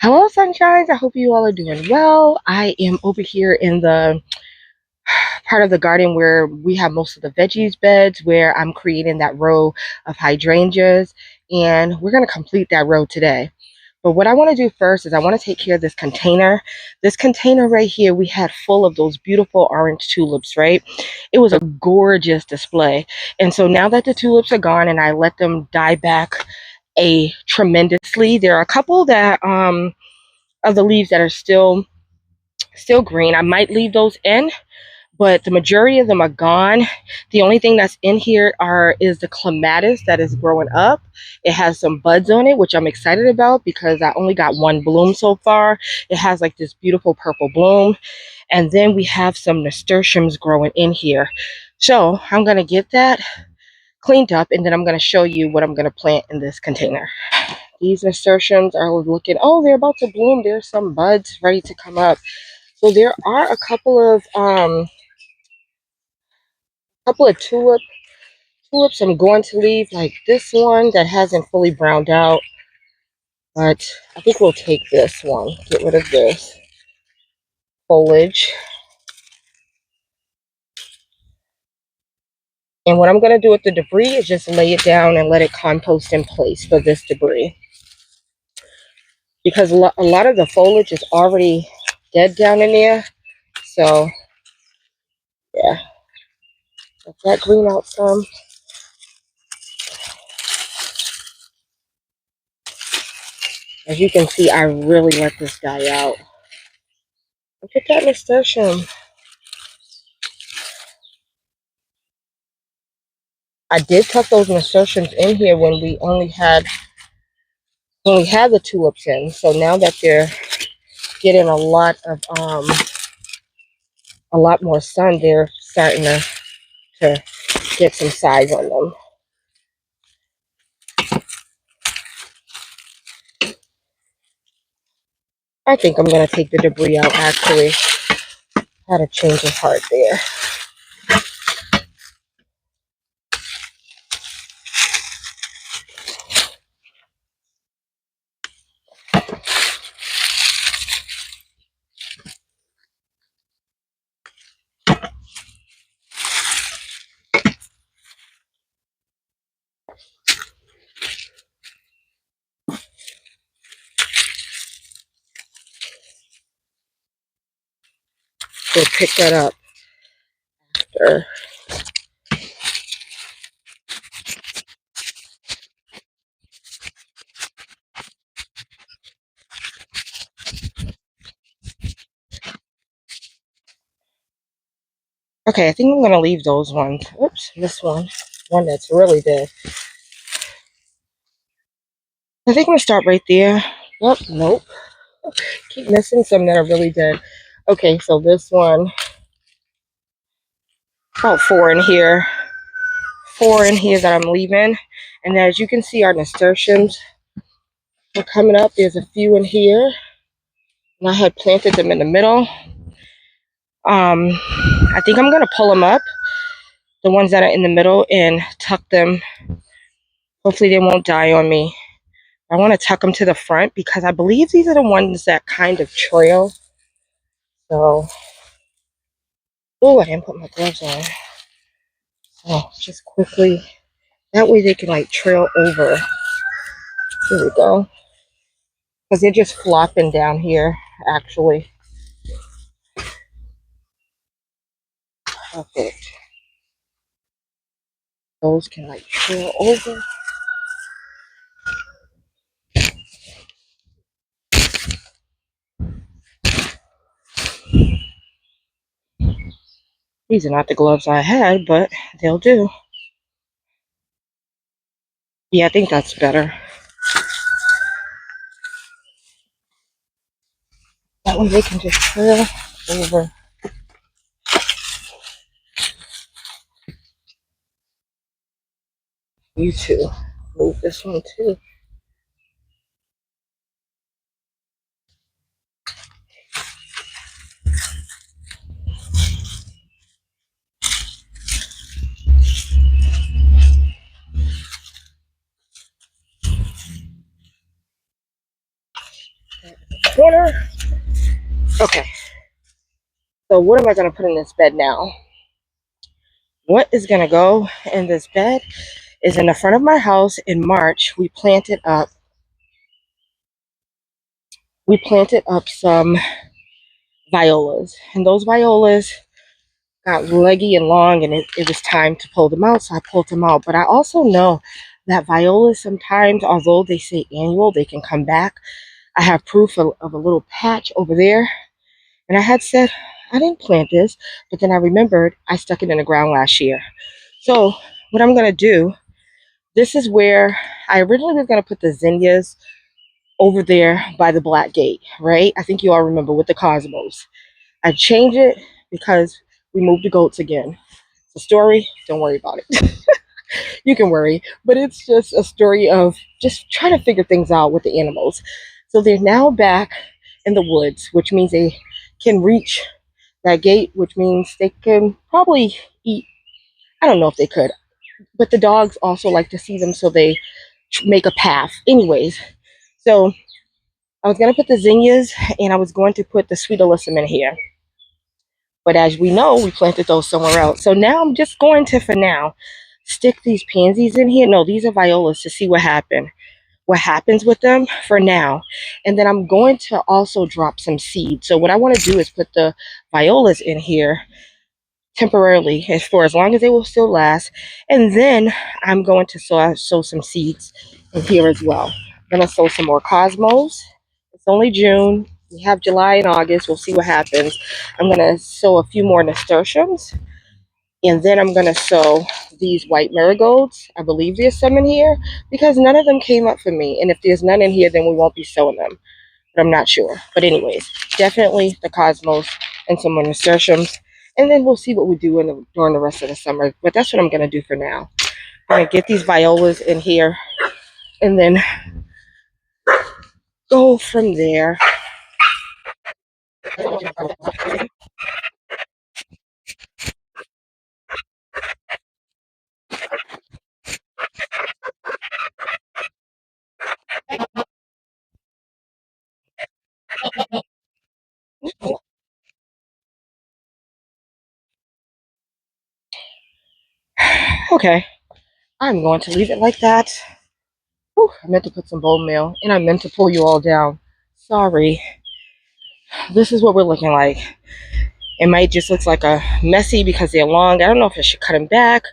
Hello, sunshines. I hope you all are doing well. I am over here in the part of the garden where we have most of the veggies beds, where I'm creating that row of hydrangeas, and we're going to complete that row today. But what I want to do first is I want to take care of this container. This container right here, we had full of those beautiful orange tulips, right? It was a gorgeous display. And so now that the tulips are gone and I let them die back tremendously, there are a couple that of the leaves that are still green. I might leave those in, but the majority of them are gone. The only thing that's in here is the clematis that is growing up. It has some buds on it, which I'm excited about because I only got one bloom so far. It has like this beautiful purple bloom. And then we have some nasturtiums growing in here. So I'm going to get that cleaned up, and then I'm going to show you what I'm going to plant in this container. These nasturtiums are looking, oh, they're about to bloom. There's some buds ready to come up. So there are a couple of tulips I'm going to leave, like this one that hasn't fully browned out, but I think we'll take this one, get rid of this foliage. And what I'm going to do with the debris is just lay it down and let it compost in place for this debris, because a lot of the foliage is already dead down in there. So yeah, let that green out some. As you can see, I really let this die out. Look at that nasturtium. I did tuck those nasturtiums in here when we had the tulips in. So now that they're getting a lot more sun, they're starting to get some size on them. I think I'm gonna take the debris out. Actually, had a change of heart there. We'll pick that up after. Okay, I think I'm gonna leave those ones. Oops, this one that's really dead. I think I'm gonna start right there. Oh, nope. Keep missing some that are really dead. Okay, so this one, about four in here that I'm leaving. And as you can see, our nasturtiums are coming up. There's a few in here, and I had planted them in the middle. I think I'm gonna pull them up, the ones that are in the middle, and tuck them. Hopefully they won't die on me. I want to tuck them to the front because I believe these are the ones that kind of trail. So, oh, I didn't put my gloves on. So just quickly, that way they can like trail over. Here we go. Because they're just flopping down here, actually. Okay. Those can like trail over. These are not the gloves I had, but they'll do. Yeah, I think that's better. That way they can just trail over. You too. Move this one too. Corner. Okay, so what am I going to put in this bed now? What is going to go in this bed is in the front of my house in March. We planted up some violas, and those violas got leggy and long, and it was time to pull them out, so I pulled them out. But I also know that violas sometimes, although they say annual, they can come back. I have proof of a little patch over there, and I had said I didn't plant this, but then I remembered I stuck it in the ground last year. So what I'm gonna do, this is where I originally was gonna put the zinnias over there by the black gate, right? I think you all remember with the cosmos. I changed it because we moved the goats again. It's a story, don't worry about it. You can worry, but it's just a story of just trying to figure things out with the animals. So they're now back in the woods, which means they can reach that gate, which means they can probably eat. I don't know if they could, but the dogs also like to see them, so they make a path. Anyways, so I was going to put the zinnias and I was going to put the sweet alyssum in here. But as we know, we planted those somewhere else. So now I'm just going to, for now, stick these pansies in here. No, these are violas, to see what happens with them for now. And then I'm going to also drop some seeds. So what I want to do is put the violas in here temporarily, for as long as they will still last. And then I'm going to sow some seeds in here as well. I'm going to sow some more cosmos. It's only June. We have July and August. We'll see what happens. I'm going to sow a few more nasturtiums. And then I'm going to sow these white marigolds. I believe there's some in here because none of them came up for me. And if there's none in here, then we won't be sowing them. But I'm not sure. But anyways, definitely the cosmos and some more nasturtiums. And then we'll see what we do during the rest of the summer. But that's what I'm going to do for now. I'm going to get these violas in here and then go from there. Okay, I'm going to leave it like that. Whew, I meant to put some bone meal and I meant to pull you all down. Sorry. This is what we're looking like. It might just look like a messy because they're long. I don't know if I should cut them back.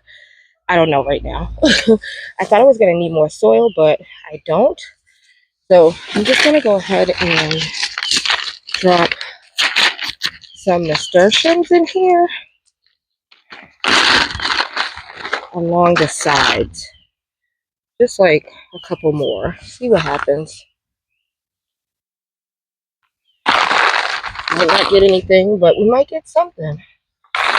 I don't know right now. I thought I was going to need more soil, but I don't. So I'm just going to go ahead and drop some nasturtiums in here along the sides. Just like a couple more. See what happens. Might not get anything, but we might get something.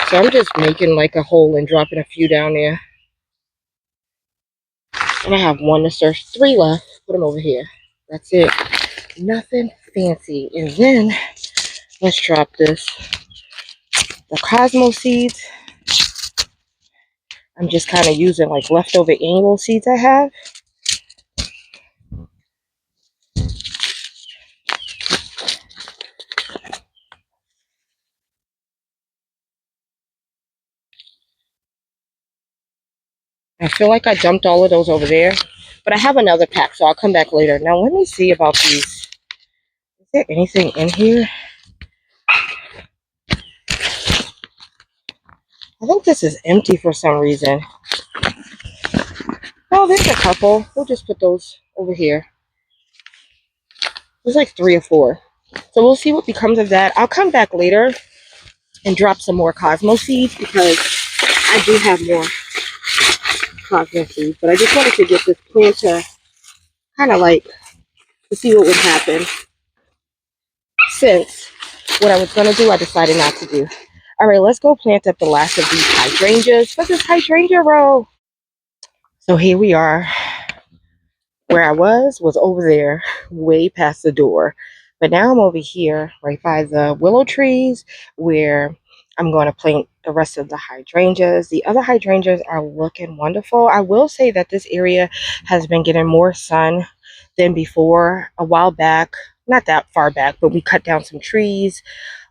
So I'm just making like a hole and dropping a few down there. And I have one nasturtium, 3 left. Put them over here. That's it. Nothing fancy. And then let's drop this. The Cosmo seeds. I'm just kind of using like leftover annual seeds I have. I feel like I dumped all of those over there. But I have another pack, so I'll come back later. Now let me see about these. Is there anything in here? I think this is empty for some reason. Oh, there's a couple. We'll just put those over here. There's like 3 or 4. So we'll see what becomes of that. I'll come back later and drop some more Cosmo seeds because I do have more Cosmo seeds. But I just wanted to get this planter kind of like to see what would happen, since what I was going to do, I decided not to do. All right, let's go plant up the last of these hydrangeas for this hydrangea row. So here we are. Where I was over there, way past the door. But now I'm over here, right by the willow trees, where I'm going to plant the rest of the hydrangeas. The other hydrangeas are looking wonderful. I will say that this area has been getting more sun than before. A while back, not that far back, but we cut down some trees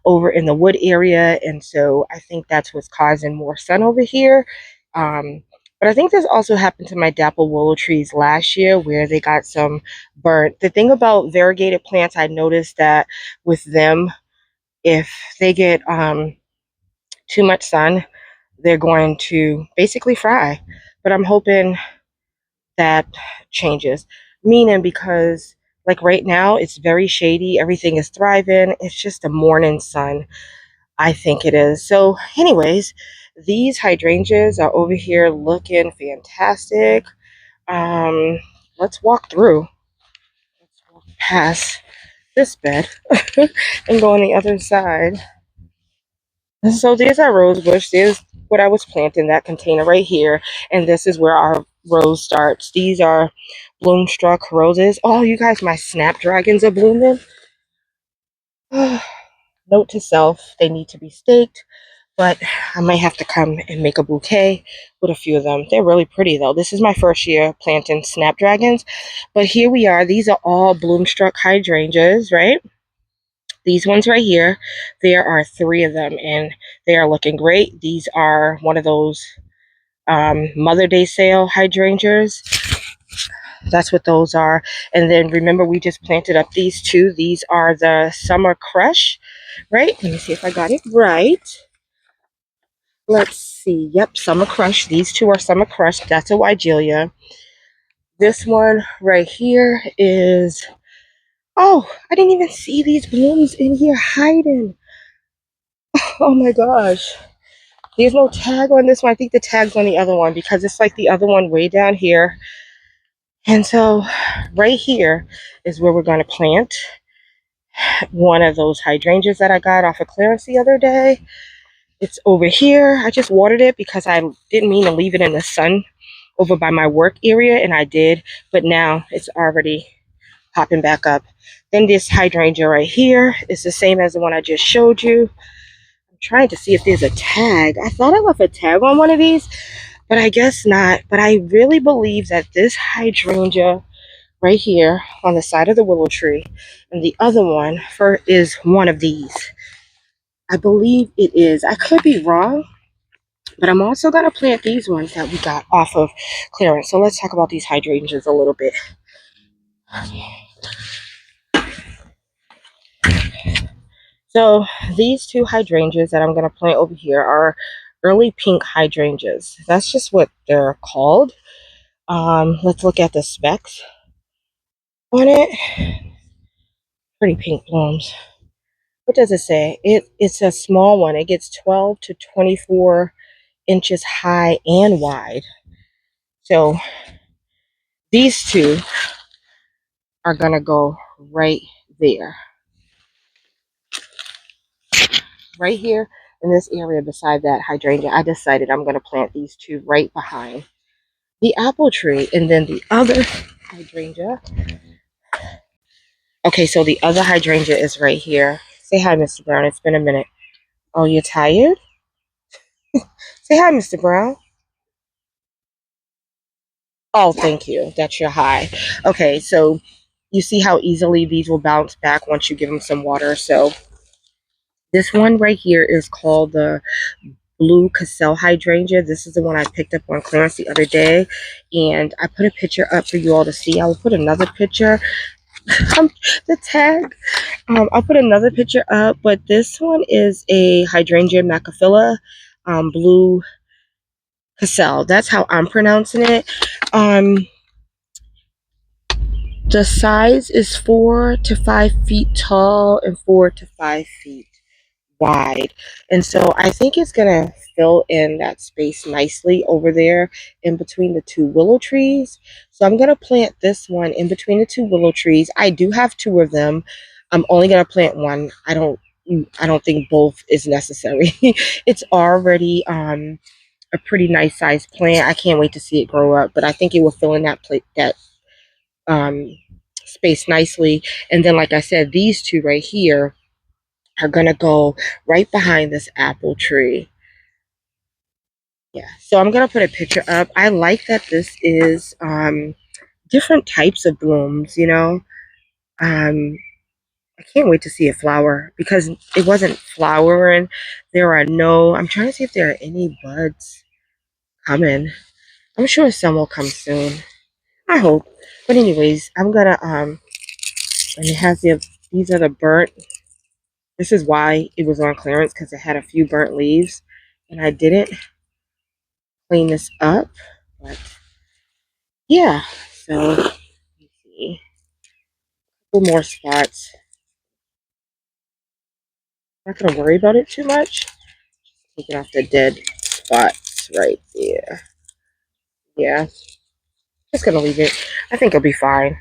over in the wood area, and so I think that's what's causing more sun over here. But I think this also happened to my dapple willow trees last year where they got some burnt. The thing about variegated plants, I noticed that with them, if they get too much sun, they're going to basically fry. But I'm hoping that changes. Meaning because like right now it's very shady, everything is thriving. It's just a morning sun, I think it is. So anyways, these hydrangeas are over here looking fantastic. Um, let's walk through. Let's walk past this bed and go on the other side. So there's our rose bush. There's what I was planting, that container right here. And this is where our rose starts. These are bloom-struck roses. Oh, you guys, my snapdragons are blooming. Note to self, they need to be staked. But I might have to come and make a bouquet with a few of them. They're really pretty, though. This is my first year planting snapdragons. But here we are. These are all bloom-struck hydrangeas, right? These ones right here, there are 3 of them, and they are looking great. These are one of those Mother Day sale hydrangeas. That's what those are. And then remember, we just planted up these 2. These are the Summer Crush, right? Let me see if I got it right. Let's see. Yep, Summer Crush. These 2 are Summer Crush. That's a Wigelia. This one right here is... Oh, I didn't even see these blooms in here hiding. Oh my gosh. There's no tag on this one. I think the tag's on the other one because it's like the other one way down here. And so right here is where we're going to plant one of those hydrangeas that I got off of clearance the other day. It's over here. I just watered it because I didn't mean to leave it in the sun over by my work area, and I did. But now it's already popping back up. Then this hydrangea right here is the same as the one I just showed you. I'm trying to see if there's a tag. I thought I left a tag on one of these, but I guess not. But I really believe that this hydrangea right here on the side of the willow tree and the other one is one of these. I believe it is. I could be wrong, but I'm also going to plant these ones that we got off of clearance. So let's talk about these hydrangeas a little bit. So these 2 hydrangeas that I'm going to plant over here are early pink hydrangeas. That's just what they're called. Let's look at the specs on it. Pretty pink blooms. What does it say? It's a small one. It gets 12 to 24 inches high and wide. So these 2 are going to go right there. Right here in this area beside that hydrangea. I decided I'm going to plant these 2 right behind the apple tree. And then the other hydrangea. Okay, so the other hydrangea is right here. Say hi, Mr. Brown. It's been a minute. Oh, you're tired? Say hi, Mr. Brown. Oh, thank you. That's your hi. Okay, so you see how easily these will bounce back once you give them some water. So this one right here is called the blue cassell hydrangea. This is the one I picked up on clearance the other day, and I put a picture up for you all to see. I will put another picture. The tag. I'll put another picture up, but this one is a hydrangea macrophylla, blue cassell. That's how I'm pronouncing it. The size is 4 to 5 feet tall and 4 to 5 feet wide. And so I think it's going to fill in that space nicely over there in between the 2 willow trees. So I'm going to plant this one in between the 2 willow trees. I do have 2 of them. I'm only going to plant one. I don't think both is necessary. It's already a pretty nice sized plant. I can't wait to see it grow up, but I think it will fill in that um, space nicely. And then, like I said, these 2 right here are gonna go right behind this apple tree. Yeah, so I'm gonna put a picture up. I like that this is different types of blooms, you know. I can't wait to see it flower because it wasn't flowering. There are no, I'm trying to see if there are any buds coming. I'm sure some will come soon. I hope. But anyways, I'm gonna and it has these are the burnt. This is why it was on clearance because it had a few burnt leaves, and I didn't clean this up. But yeah, so let me see, a couple more spots. I'm not gonna worry about it too much. Taking off the dead spots right there. Yeah, just gonna leave it. I think it'll be fine.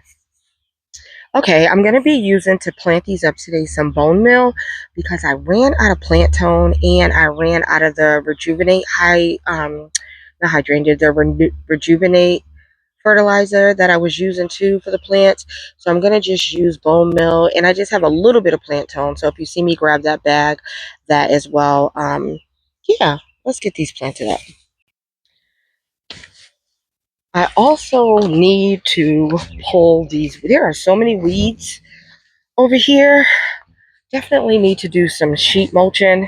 Okay, I'm gonna be using to plant these up today some bone meal because I ran out of plant tone and I ran out of the rejuvenate the hydrangea, the rejuvenate fertilizer that I was using too for the plants. So I'm gonna just use bone meal, and I just have a little bit of plant tone. So if you see me grab that bag, that as well. Yeah, let's get these planted up. I also need to pull these. There are so many weeds over here. Definitely need to do some sheet mulching.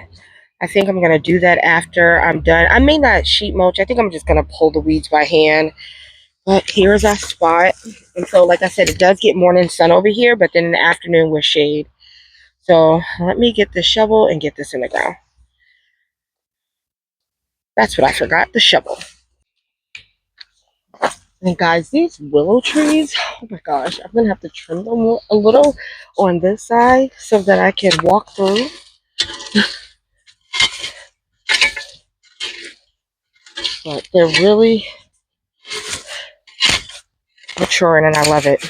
I think I'm going to do that after I'm done. I may not sheet mulch. I think I'm just going to pull the weeds by hand. But here's our spot. And so, like I said, it does get morning sun over here, but then in the afternoon we're shade. So let me get the shovel and get this in the ground. That's what I forgot, the shovel. And guys, these willow trees, oh my gosh, I'm going to have to trim them a little on this side so that I can walk through. But they're really maturing and I love it.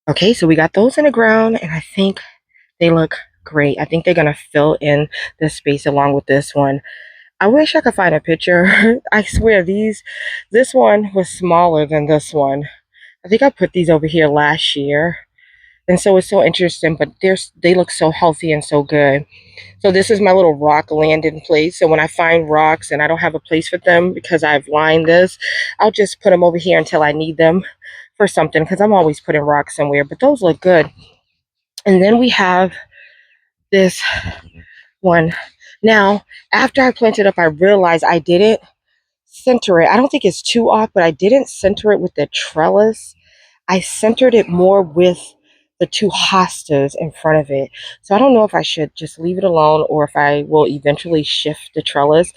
Okay, so we got those in the ground and I think they look great. I think they're going to fill in this space along with this one. I wish I could find a picture. I swear this one was smaller than this one. I think I put these over here last year. And so it's so interesting, but they look so healthy and so good. So this is my little rock landing place. So when I find rocks and I don't have a place for them because I've lined this, I'll just put them over here until I need them for something because I'm always putting rocks somewhere. But those look good. And then we have this one. Now, after I planted up, I realized I didn't center it. I don't think it's too off, but I didn't center it with the trellis. I centered it more with the two hostas in front of it. So I don't know if I should just leave it alone or if I will eventually shift the trellis.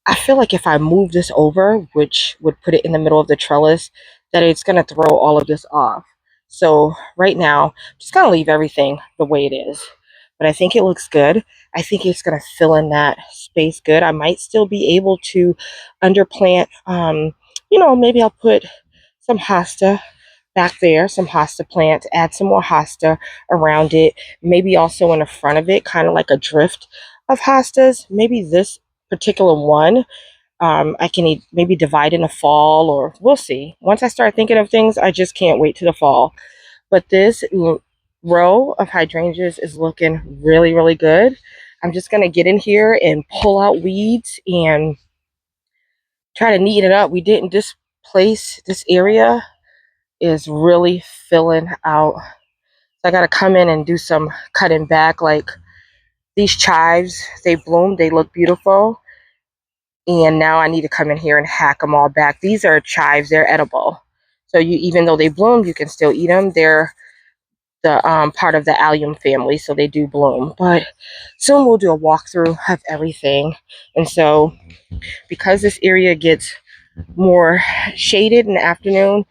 I feel like if I move this over, which would put it in the middle of the trellis, that it's going to throw all of this off. So right now, just going to leave everything the way it is. But I think it looks good. I think it's going to fill in that space good. I might still be able to underplant, maybe I'll put some hosta back there, some hosta plants, add some more hosta around it, maybe also in the front of it, kind of like a drift of hostas. Maybe this particular one I can maybe divide in the fall, or we'll see. Once I start thinking of things, I just can't wait to the fall. But this row of hydrangeas is looking really, really good. I'm just going to get in here and pull out weeds and try to neaten it up. We didn't displace this area is really filling out. So I got to come in and do some cutting back. Like these chives, they bloom, they look beautiful. And now I need to come in here and hack them all back. These are chives, they're edible. So even though they bloom, you can still eat them. They're the part of the allium family, so they do bloom. But soon we'll do a walkthrough of everything. And so because this area gets more shaded in the afternoon,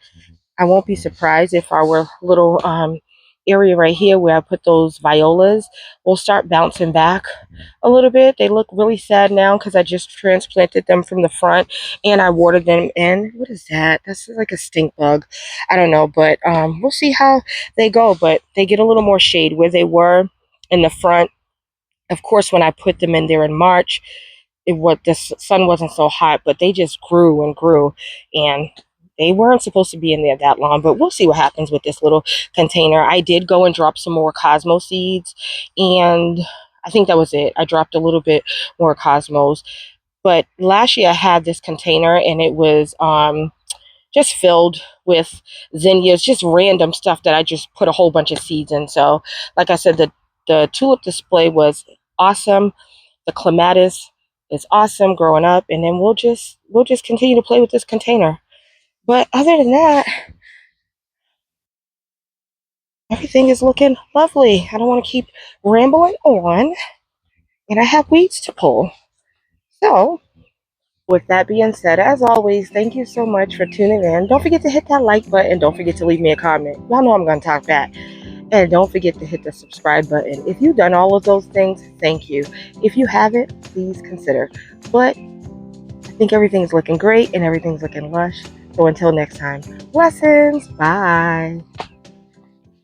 I won't be surprised if our little area right here where I put those violas will start bouncing back a little bit. They look really sad now because I just transplanted them from the front and I watered them in. What is that? That's like a stink bug. I don't know, but we'll see how they go. But they get a little more shade where they were in the front. Of course, when I put them in there in March, the sun wasn't so hot, but they just grew and grew, and they weren't supposed to be in there that long. But we'll see what happens with this little container. I did go and drop some more Cosmo seeds, and I think that was it. I dropped a little bit more Cosmos. But last year I had this container, and it was just filled with zinnias, just random stuff that I just put a whole bunch of seeds in. So, like I said, the tulip display was awesome. The clematis is awesome growing up, and then we'll just continue to play with this container. But other than that, everything is looking lovely. I don't want to keep rambling on, and I have weeds to pull. So, with that being said, as always, thank you so much for tuning in. Don't forget to hit that like button. Don't forget to leave me a comment. Y'all know I'm going to talk back. And don't forget to hit the subscribe button. If you've done all of those things, thank you. If you haven't, please consider. But I think everything's looking great and everything's looking lush. So until next time, blessings. Bye.